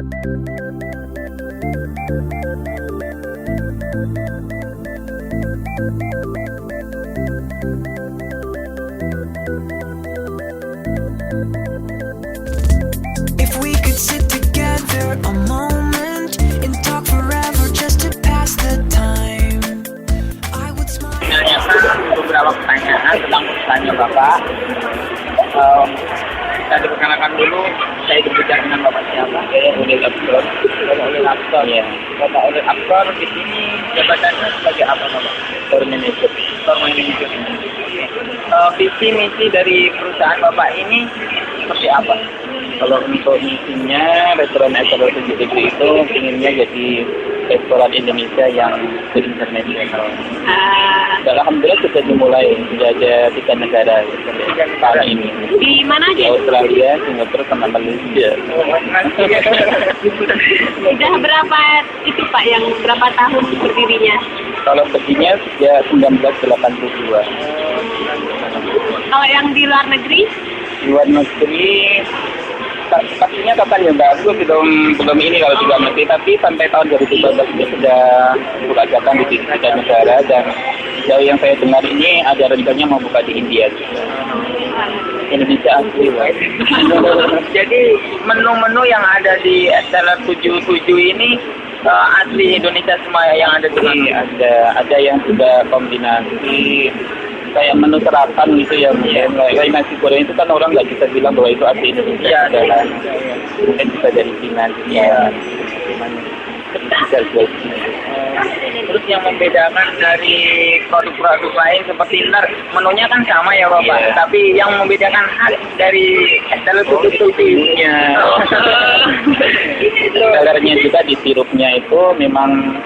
If we could sit together a moment and talk forever just to pass the time, I would smile. Menanyakan beberapa pertanyaan tentang perusahaannya Bapak. Saya diperkenalkan dulu, saya berbicara dengan Bapak siapa? Saya Ulil Absor. Bapak Ulil Absor ya. Bapak Ulil Absor di sini jabatannya sebagai apa Bapak? Store Manager. Store Manager. Visi misi dari perusahaan Bapak ini seperti apa? Kalau untuk misinya restoran Emerald 7 Degree itu inginnya jadi restoran Indonesia yang internasional. Alhamdulillah sudah dimulai, sudah ada 3 negara tahun ini. Di mana aja? Australia, Singapura, sama Malaysia. Sudah berapa itu Pak yang berapa tahun berdirinya? Kalau berdirinya sejak 1982. Kalau yang di luar negeri? Di luar negeri pastinya kapan ya Mbak? Aku belum ini kalau di luar negeri, tapi sampai tahun 2012 ini sudah buka cabang di 3 negara, dan jauh yang saya dengar ini ada rencananya mau buka di India juga. Indonesia asli Pak. Jadi menu-menu yang ada di Esteller 77 ini asli Indonesia semua yang ada di sini. Ada yang sudah kombinasi kayak menu serapan gitu ya, kayak nasi goreng itu kan orang nggak bisa bilang bahwa itu asli Indonesia, adalah mungkin bisa dari Cina ya. Terus yang membedakan dari produk-produk lain seperti menunya kan sama ya Bapak, tapi yang membedakan khas dari Esteller itu sirupnya. Kalarnya juga di sirupnya itu memang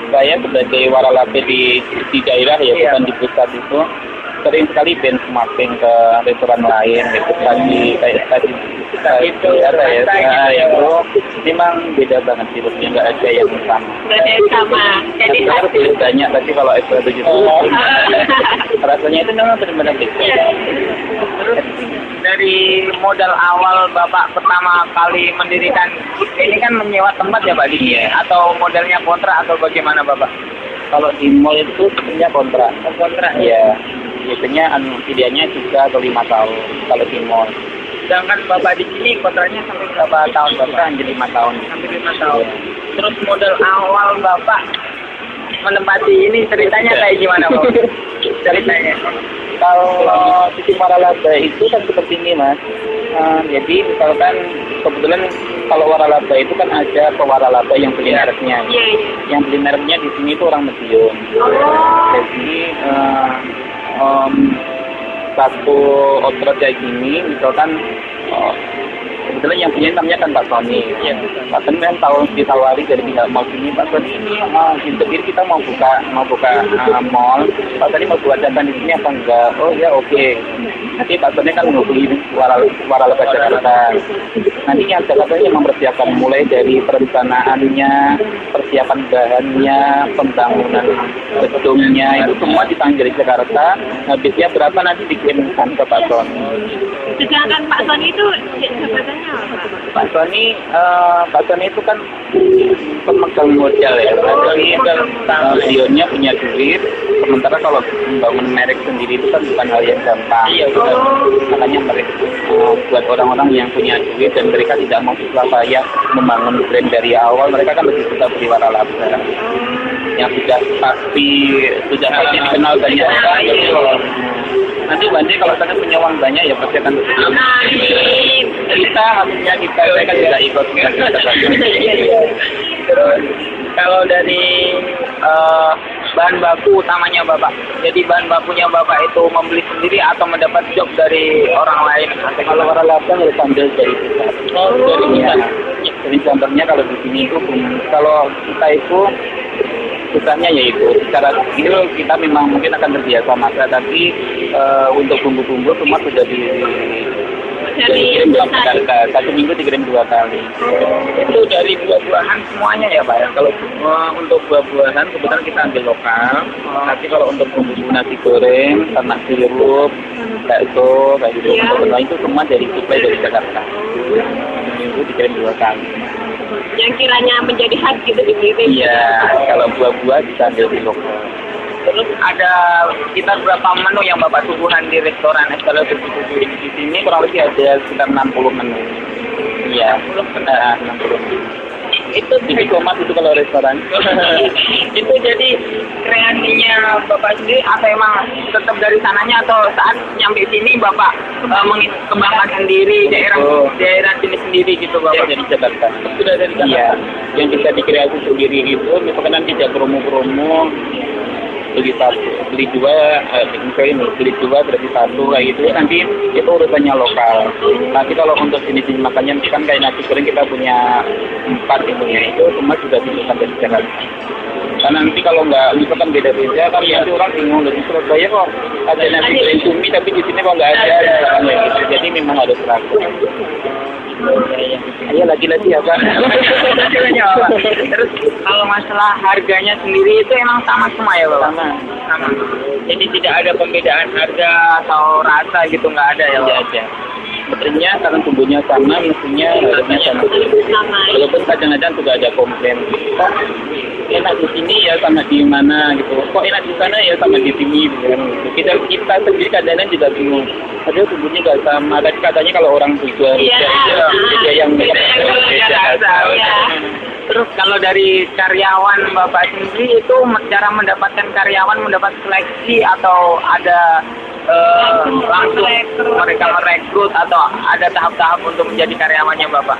saya sebagai waralaba di daerah ya, bukan di pusat itu, sering sekali benchmarking ke restoran lain gitu. Tadi itu itu memang beda banget sirupnya, nggak ada yang sama. Nggak ada yang sama. Jadi banyak tadi kalau Esteller 77 rasanya itu memang benar-benar beda. Terus dari modal awal Bapak pertama kali mendirikan ini kan menyewa tempat ya Pak di sini, atau modalnya kontrak atau bagaimana Bapak? Kalau di mall itu sebenarnya kontrak. Kontrak ya. Biasanya ideanya juga ke 5 tahun kalau di mall. Sedangkan Bapak di sini kontraknya sampai berapa tahun Bapak? Sampai 5 tahun. Sampai 5 tahun. Terus modal awal Bapak menempati ini ceritanya kayak gimana Bapak? Ceritanya. Kalau sisi waralaba itu kan seperti ini Mas. Jadi misalkan kebetulan kalau waralaba itu kan ada pewaralaba yang beli mereknya. Yang beli mereknya di sini itu orang Madiun. Jadi satu outlet kayak gini misalkan kebetulan yang punya namanya kan Pak Sony. Pak Sony kan tahu ditawari dari pihak mall sini, Pak Sony ini di kita mau buka mall. Pak Sony mau buat cabang di sini apa enggak? Oh ya oke. Nanti Pak Sony kan menghubungi waralaba Jakarta. Nanti yang Jakarta yang mempersiapkan mulai dari perencanaannya, persiapan bahannya, pembangunan gedungnya, itu semua ditanggung dari Jakarta. Habisnya berapa nanti dikirimkan ke Pak Sony. Sedangkan Pak Sony itu jabatannya apa? Pak Sony itu kan pemegang modal ya. Jadi beliaunya punya duit. Sementara kalau membangun merek sendiri itu kan bukan hal yang gampang. Iya, makanya mereka buat orang-orang yang punya duit dan mereka tidak mau susah payah membangun brand dari awal, mereka kan lebih suka beli waralaba yang sudah pasti dikenal banyak orang. Nanti Bandi kalau saya punya uang banyak ya pasti akan kita saya kan juga ikut. Terus kalau dari bahan baku utamanya Bapak, jadi bahan bakunya Bapak itu membeli sendiri atau mendapat job dari orang lain? Kalau waralaba harus ambil dari pusat. Dari pusat. Jadi contohnya kalau di sini itu kalau kita itu susahnya yaitu secara skill kita memang mungkin akan terbiasa masak, tapi untuk bumbu-bumbu semua sudah dikirim dalam Jakarta. 1 minggu dikirim 2 kali. Itu dari buah-buahan semuanya ya Pak ya. Kalau untuk buah-buahan kebetulan kita ambil lokal. Tapi kalau untuk bumbu nasi goreng, sama sirup, bakso, kayak gitu, itu semua dari suplai dari Jakarta. itu dikirim 2 kali. Yang kiranya menjadi khas gitu dikirim. Iya, kalau buah-buah bisa ambil di lokal. Terus ada sekitar berapa menu yang Bapak suguhan di restoran SL 77 ini? Di sini kurang lebih ada sekitar 60 menu. Iya, 60 menu. Itu di Komas itu kalau restoran. Itu jadi kreasinya Bapak sendiri atau emang tetap dari sananya atau saat nyampe sini Bapak mengembangkan sendiri daerah sini sendiri gitu Bapak? Jadi Jakarta. Sudah dari Jakarta. Iya, yang bisa dikreasi sendiri itu misalkan nanti ada promo-promo beli 2 beli 2 berarti 1 kayak gitu nanti itu urusannya lokal. Tapi kalau untuk jenis makannya kan kayak nasi goreng kita punya 4 itunya itu semua sudah dipesan dari Jakarta. Karena nanti kalau nggak misalkan beda-beda kan nanti orang bingung dari Surabaya kok ada nasi goreng cumi tapi di sini kok nggak ada misalkan kayak gitu. Jadi memang harus ragu. Iya lagi-lagi ya Pak. Terus kalau masalah harganya sendiri itu emang sama semua ya Bapak? Sama. Jadi tidak ada pembedaan harga atau rasa gitu nggak ada ya Bapak? Tidak ada. Sebetulnya karena bumbunya sama, mestinya harganya sama. Walaupun kadang-kadang juga ada komplain. Kok enak di sini ya sama di mana gitu. Kok enak di sana ya sama di sini gitu. Kita sendiri kadang-kadang juga bingung. Padahal bumbunya nggak sama. Tapi katanya kalau orang juga beda yang beda. Terus kalau dari karyawan Bapak sendiri itu cara mendapatkan karyawan mendapat seleksi atau ada langsung mereka merekrut atau ada tahap-tahap untuk menjadi karyawannya Bapak?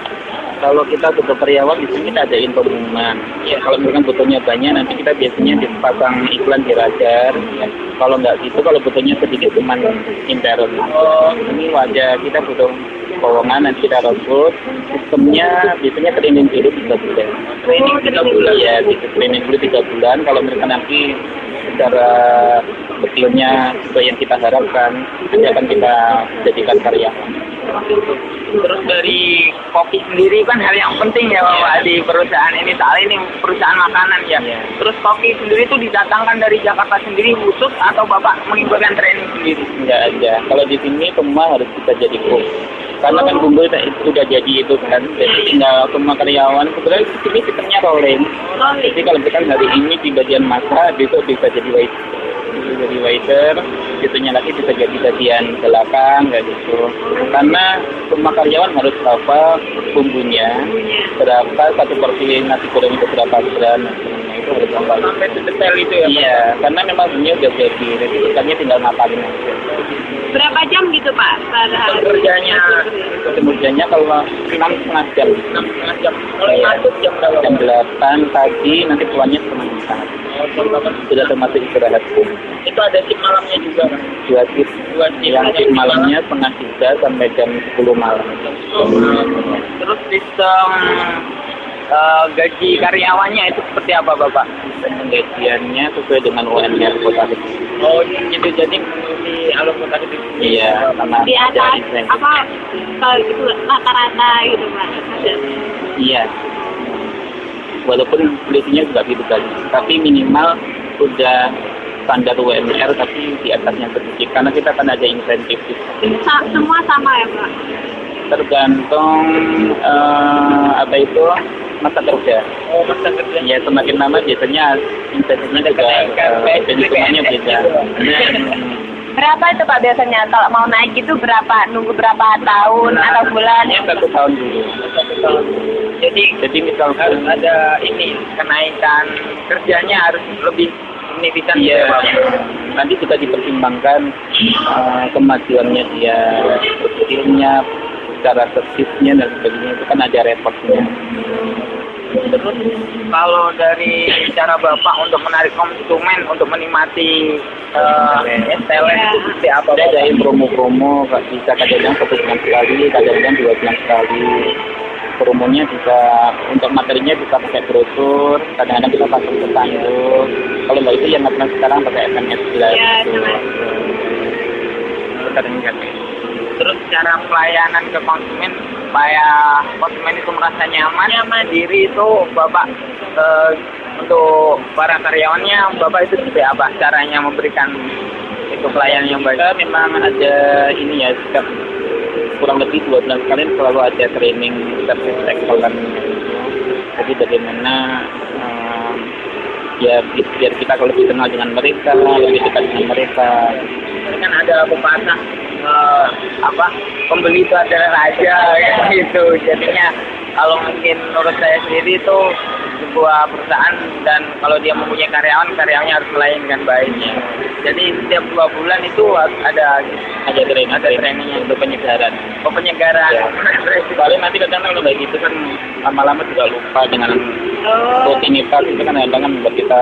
Kalau kita butuh karyawan di sini kita adain pengumuman. Ya, kalau misalkan butuhnya banyak nanti kita biasanya dipasang iklan di radar. Ya. Kalau nggak gitu, kalau butuhnya sedikit cuman intern. Ini wajah kita butuh lowongan nanti kita rekrut. Sistemnya biasanya training dulu 3 bulan. Training 3 bulan ya, training dulu 3 bulan. Kalau mereka nanti secara detailnya sesuai yang kita harapkan, nanti akan kita jadikan karyawan. Terus dari kopi sendiri kan hal yang penting ya Bapak di perusahaan ini, soalnya ini perusahaan makanan ya. Terus kopi sendiri itu didatangkan dari Jakarta sendiri khusus atau Bapak mengikuti training sendiri? Enggak ada. Kalau di sini semua harus kita jadi cook. Karena kan bumbu udah jadi itu kan, jadi tinggal semua karyawan. Sebenarnya di sini sistemnya rolling. Jadi kalau misalkan hari ini di bagian masak, besok bisa jadi waiter, itunya lagi bisa jadi bagian belakang kayak gitu. Karena semua karyawan harus hafal bumbunya, berapa satu porsi nasi goreng itu berapa gram, itu harus hafal. Sampai detail itu ya? Iya, karena memang bumbunya udah jadi, jadi ikannya tinggal ngapalin aja. Berapa jam gitu Pak? Kerjanya kalau 6,5 jam. 6,5 jam. Mulai masuk jam 8 pagi, nanti pulangnya setengah 4. Sudah termasuk istirahat. Itu ada shift malamnya juga kan? 2 shift. Yang shift malamnya setengah 3 sampai jam 10 malam. Terus sistem gaji karyawannya itu seperti apa Bapak? Gajiannya sesuai dengan UMR Kota Kediri. Oh gitu, jadi di alur Kota Kediri. Iya, sama di atas apa kalau gitu rata-rata gitu Pak? Iya. Walaupun selisihnya juga gitu kan, tapi minimal sudah standar UMR tapi di atasnya sedikit karena kita kan ada insentif. Semua sama ya Pak? Tergantung masa kerja. Oh, masa kerja. Ya semakin lama biasanya insentifnya juga bentukannya beda. Berapa itu Pak biasanya kalau mau naik itu berapa? Nunggu berapa tahun atau bulan? Ya 1 tahun dulu. 1 tahun. Jadi misalkan harus ada ini kenaikan kerjanya harus lebih signifikan. Iya. Nanti juga dipertimbangkan kemajuannya dia, skillnya, cara servisnya dan sebagainya itu kan ada reportnya. Terus kalau dari cara Bapak untuk menarik konsumen untuk menikmati STLS itu seperti apa? Ada promo-promo, bisa kadang-kadang 1 bulan sekali, kadang-kadang 2 bulan sekali. Promonya bisa untuk materinya bisa pakai brosur, kadang-kadang kita pakai spanduk. Kalau nggak itu yang nggak sekarang pakai SMS gitu. Kadang-kadang. Terus cara pelayanan ke konsumen supaya konsumen itu merasa nyaman diri itu Bapak untuk para karyawannya Bapak itu seperti apa caranya memberikan itu pelayanan yang baik? Kita memang ada ini ya sikap kurang lebih 2 bulan sekali selalu ada training service excellence. Jadi bagaimana ya biar kita lebih kenal dengan mereka, lebih dekat dengan mereka. Ini kan ada pepatah pembeli itu adalah raja gitu. Jadinya kalau mungkin menurut saya sendiri itu sebuah perusahaan, dan kalau dia mempunyai karyawannya harus melayani dengan baik. Jadi setiap 2 bulan itu ada trainingnya untuk penyegaran. Penyegaran. Ya. Paling nanti kadang-kadang udah gitu kan lama-lama juga lupa dengan rutinitas itu kan kadang-kadang membuat kita.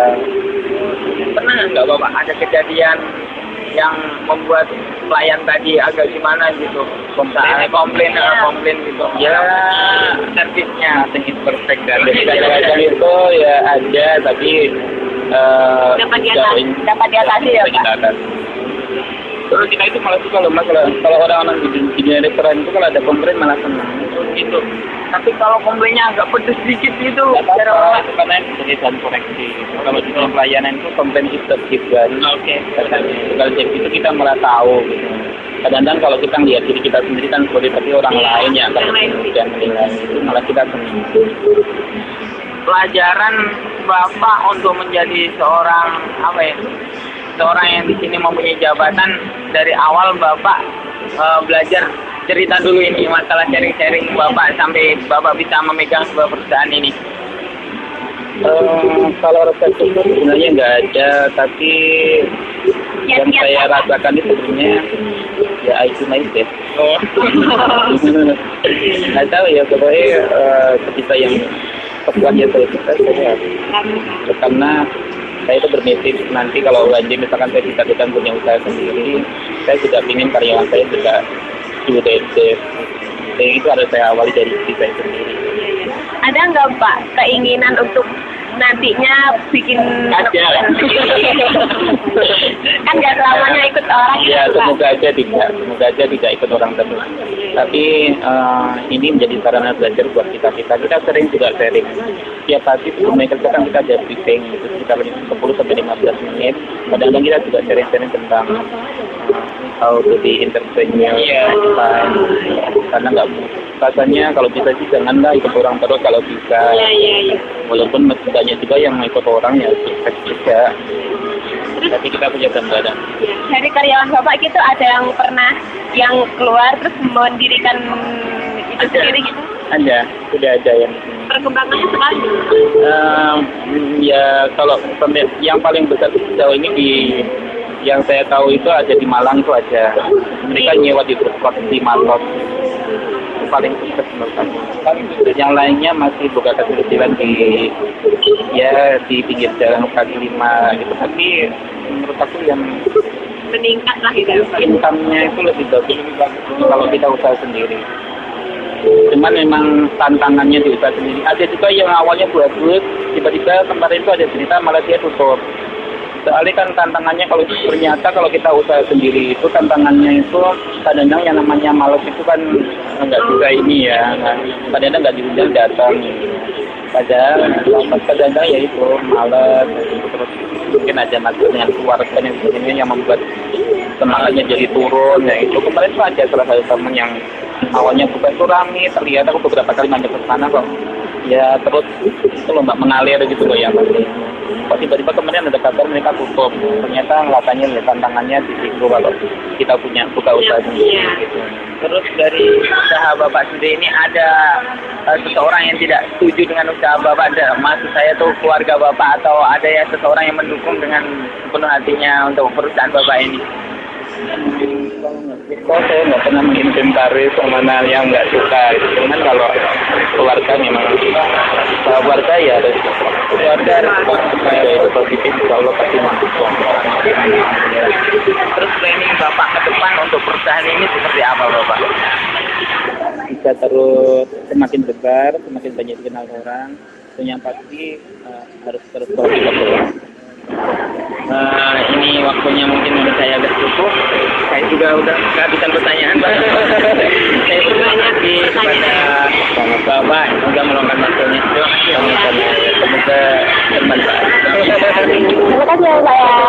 Pernah nggak Bapak ada kejadian yang membuat pelayan tadi agak gimana gitu, komplain gitu ya, servisnya tinggi perfect dan kadang-kadang itu ya ada, tapi dapat diatasi ya Pak. Terus kita itu malah suka loh Mas, kalau orang-orang di restoran itu kalau ada komplain malah senang gitu. Tapi kalau komplainnya agak pedes sedikit gitu, karena sebenarnya bahan koreksi. Kalau di pelayanan itu komplain itu tercipta. Oke. Kalau jadi itu kita malah tahu gitu. Kadang-kadang kalau kita lihat diri kita sendiri kan boleh, tapi orang lain yang akan menilai itu malah kita senang. Pelajaran Bapak untuk menjadi seorang seorang yang di sini mempunyai jabatan, dari awal Bapak belajar cerita dulu ini masalah sharing Bapak sampai Bapak bisa memegang sebuah perusahaan ini. Kalau rasa syukur sebenarnya nggak ada, tapi yang saya rasakan itu sebenarnya ya I do my best. Nggak tahu ya, pokoknya ketika yang pekerjaan saya karena saya itu bermimpi nanti kalau lanjut misalkan saya bisa punya usaha sendiri, saya juga ingin karyawan saya juga do their best. Jadi itu harus saya awali dari diri saya sendiri. Ada nggak Pak keinginan untuk nantinya bikin ada? Kan nggak selamanya ikut orang ya, gitu, Pak. semoga aja tidak ikut orang terus. Tapi ini menjadi sarana belajar buat kita sering juga sharing. Tiap pagi sebelum kerjakan kita ada briefing itu sekitar 10-15 menit. Kadang-kadang kita juga sharing tentang how to be entrepreneur. Karena nggak rasanya kalau bisa sih janganlah ikut orang terus kalau bisa. Walaupun masih banyak juga yang ikut orang ya sukses juga. Tapi kita punya gambaran. Dari karyawan Bapak gitu ada yang pernah yang keluar terus mendirikan itu sendiri gitu? Ada, sudah ada yang. Perkembangannya sekali. Ya kalau yang paling besar sejauh ini yang saya tahu itu ada di Malang itu aja. Mereka nyewa di food court di Matos. Itu paling sukses menurut aku. Yang lainnya masih buka kecil-kecilan di pinggir jalan kaki 5 gitu. Tapi menurut aku yang meningkat lah gitu. Income-nya itu lebih bagus kalau kita usaha sendiri. Cuman memang tantangannya di usaha sendiri. Ada juga yang awalnya bagus, tiba-tiba kemarin itu ada cerita malah dia tutup. Soalnya kan tantangannya kalau ternyata kalau kita usaha sendiri itu tantangannya itu kadang-kadang yang namanya malas itu kan nggak juga ini ya, kadang-kadang nggak diundang datang. Padahal kadang-kadang ya itu malas, terus mungkin ada masalah dengan keluarga dan sebagainya yang membuat semangatnya jadi turun. Ya itu kemarin tuh ada salah satu teman yang awalnya bukan itu rame, terlihat aku beberapa kali mampir ke sana kok. Ya terus itu loh Mbak mengalir gitu loh ya pasti. Kok tiba-tiba kemarin ada kabar mereka tutup. Ternyata katanya ya tantangannya di situ kalau kita punya buka usaha sendiri. Gitu. Terus dari usaha Bapak sendiri ini ada seseorang yang tidak setuju dengan usaha Bapak? Maksud saya tuh keluarga Bapak atau ada ya seseorang yang mendukung dengan sepenuh hatinya untuk perusahaan Bapak ini? Kalau saya nggak pernah menginventaris mana yang nggak suka, cuman kalau keluarga memang keluarga ya harus keluarga itu positif, kalau pasti mendukung. Terus planning Bapak ke depan untuk perusahaan ini seperti apa Bapak? Bisa terus semakin besar, semakin banyak dikenal orang, dan yang pasti harus terus profitable. Ini waktunya mungkin udah saya agak cukup. Saya juga udah kehabisan pertanyaan. Saya bertanya kepada Bapak, semoga meluangkan waktunya. Semoga bermanfaat. Terima kasih ya Pak ya.